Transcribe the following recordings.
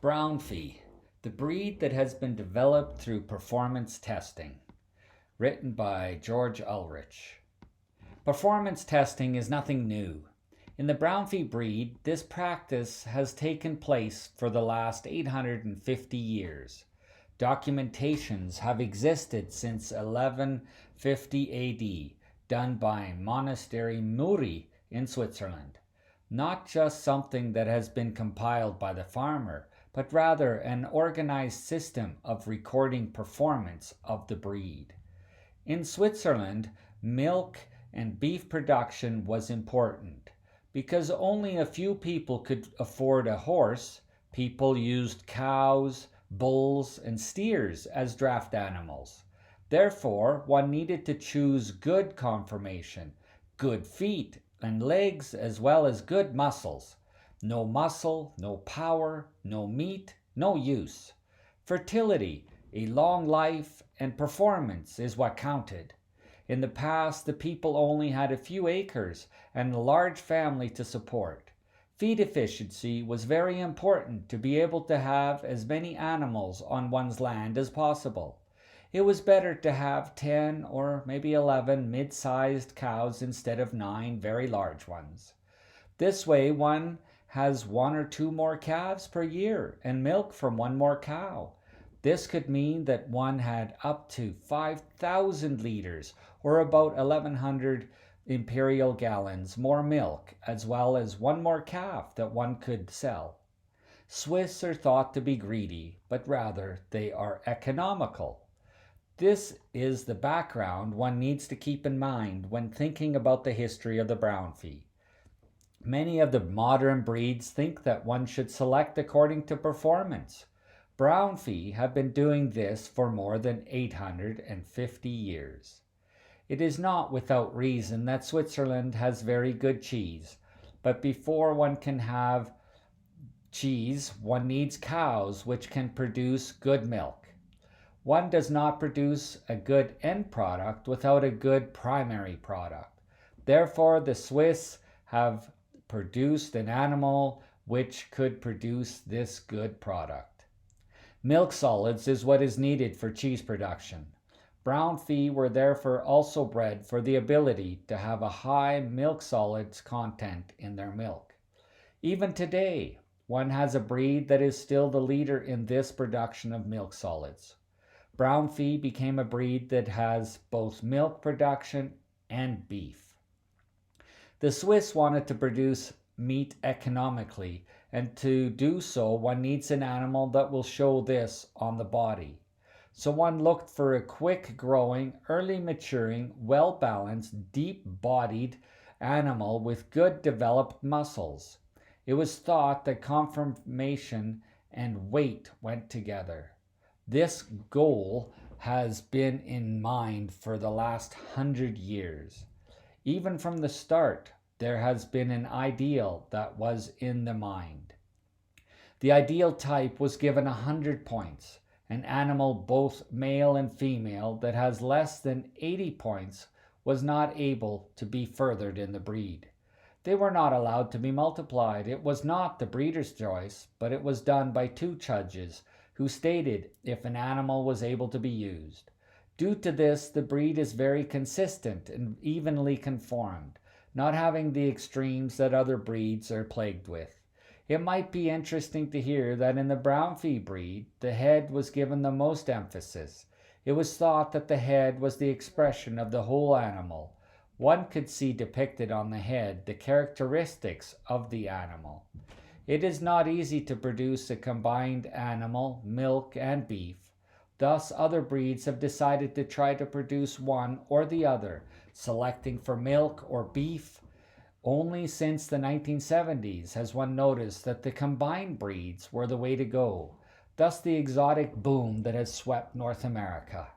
Braunvieh, the breed that has been developed through performance testing. Written by George Ulrich. Performance testing is nothing new. In the Braunvieh breed, this practice has taken place for the last 850 years. Documentations have existed since 1150 AD, done by Monastery Muri in Switzerland. Not just something that has been compiled by the farmer, but rather an organized system of recording performance of the breed. In Switzerland, milk and beef production was important. Because only a few people could afford a horse, people used cows, bulls, and steers as draft animals. Therefore, one needed to choose good conformation, good feet and legs, as well as good muscles. No muscle, no power, no meat, no use. Fertility, a long life, and performance is what counted. In the past, the people only had a few acres and a large family to support. Feed efficiency was very important to be able to have as many animals on one's land as possible. It was better to have 10 or maybe 11 mid-sized cows instead of 9 very large ones. This way, one has 1 or 2 more calves per year and milk from 1 more cow. This could mean that one had up to 5,000 liters, or about 1,100 imperial gallons, more milk, as well as 1 more calf that one could sell. Swiss are thought to be greedy, but rather they are economical. This is the background one needs to keep in mind when thinking about the history of the Braunvieh. Many of the modern breeds think that one should select according to performance. Braunvieh have been doing this for more than 850 years. It is not without reason that Switzerland has very good cheese, but before one can have cheese, one needs cows which can produce good milk. One does not produce a good end product without a good primary product. Therefore, the Swiss have produced an animal which could produce this good product. Milk solids is what is needed for cheese production. Braunvieh were therefore also bred for the ability to have a high milk solids content in their milk. Even today, one has a breed that is still the leader in this production of milk solids. Braunvieh became a breed that has both milk production and beef. The Swiss wanted to produce meat economically, and to do so, one needs an animal that will show this on the body. So one looked for a quick-growing, early-maturing, well-balanced, deep-bodied animal with good developed muscles. It was thought that conformation and weight went together. This goal has been in mind for the last 100 years. Even from the start, there has been an ideal that was in the mind. The ideal type was given 100 points. An animal, both male and female, that has less than 80 points was not able to be furthered in the breed. They were not allowed to be multiplied. It was not the breeder's choice, but it was done by 2 judges who stated if an animal was able to be used. Due to this, the breed is very consistent and evenly conformed, not having the extremes that other breeds are plagued with. It might be interesting to hear that in the Braunvieh breed, the head was given the most emphasis. It was thought that the head was the expression of the whole animal. One could see depicted on the head the characteristics of the animal. It is not easy to produce a combined animal, milk, and beef. Thus, other breeds have decided to try to produce one or the other, selecting for milk or beef. Only since the 1970s has one noticed that the combined breeds were the way to go, thus the exotic boom that has swept North America.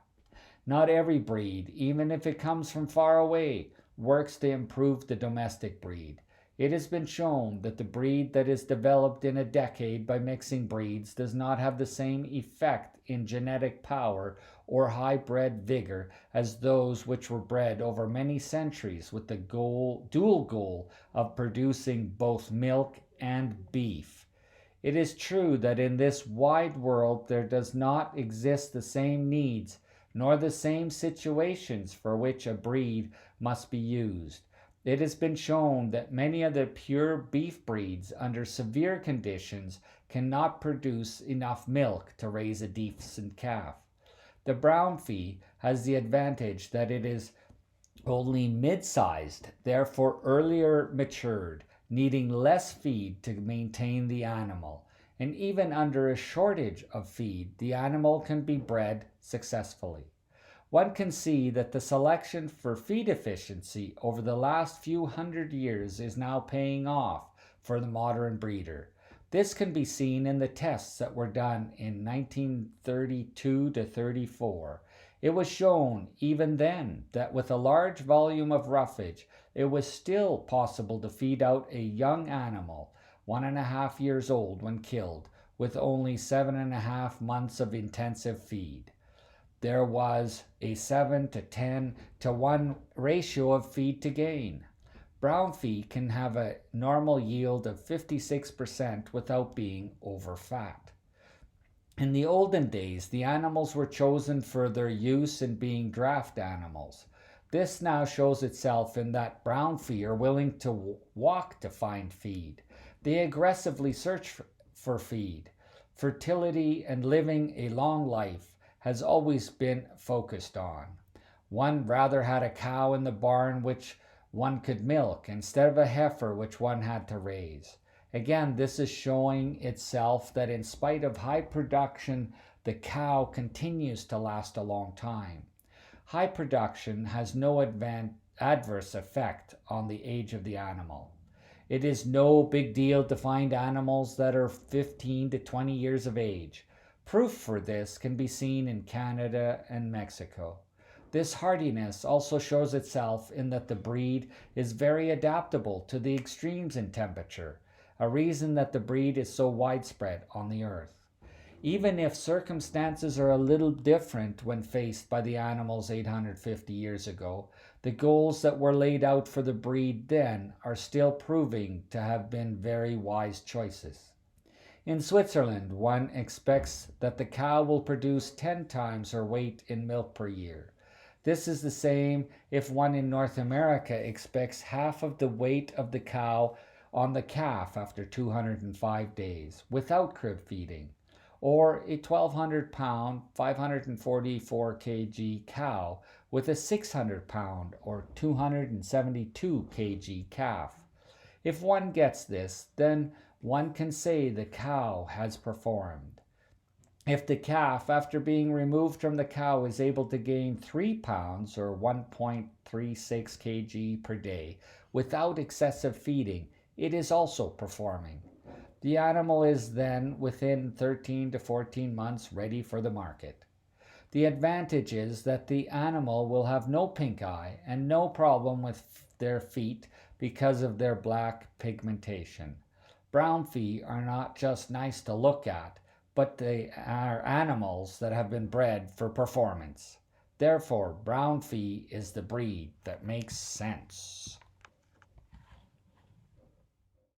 Not every breed, even if it comes from far away, works to improve the domestic breed. It has been shown that the breed that is developed in a decade by mixing breeds does not have the same effect in genetic power or high-bred vigor as those which were bred over many centuries with the dual goal of producing both milk and beef. It is true that in this wide world there does not exist the same needs nor the same situations for which a breed must be used. It has been shown that many of the pure beef breeds under severe conditions cannot produce enough milk to raise a decent calf. The Braunvieh has the advantage that it is only mid-sized, therefore earlier matured, needing less feed to maintain the animal. And even under a shortage of feed, the animal can be bred successfully. One can see that the selection for feed efficiency over the last few hundred years is now paying off for the modern breeder. This can be seen in the tests that were done in 1932 to 34. It was shown even then that with a large volume of roughage, it was still possible to feed out a young animal, 1.5 years old when killed, with only 7.5 months of intensive feed. There was a 7 to 10 to 1 ratio of feed to gain. Braunvieh can have a normal yield of 56% without being overfat. In the olden days, the animals were chosen for their use in being draft animals. This now shows itself in that Braunvieh are willing to walk to find feed. They aggressively search for feed. Fertility and living a long life has always been focused on. One rather had a cow in the barn which one could milk instead of a heifer which one had to raise. Again, this is showing itself that in spite of high production, the cow continues to last a long time. High production has no adverse effect on the age of the animal. It is no big deal to find animals that are 15 to 20 years of age. Proof for this can be seen in Canada and Mexico. This hardiness also shows itself in that the breed is very adaptable to the extremes in temperature, a reason that the breed is so widespread on the earth. Even if circumstances are a little different when faced by the animals 850 years ago, the goals that were laid out for the breed then are still proving to have been very wise choices. In Switzerland, one expects that the cow will produce 10 times her weight in milk per year. This is the same if one in North America expects half of the weight of the cow on the calf after 205 days without crib feeding, or a 1,200-pound, 544 kg cow with a 600-pound or 272 kg calf. If one gets this, then one can say the cow has performed. If the calf, after being removed from the cow, is able to gain 3 pounds or 1.36 kg per day without excessive feeding, it is also performing. The animal is then within 13 to 14 months ready for the market. The advantage is that the animal will have no pink eye and no problem with their feet because of their black pigmentation. Braunvieh are not just nice to look at, but they are animals that have been bred for performance. Therefore, Braunvieh is the breed that makes sense.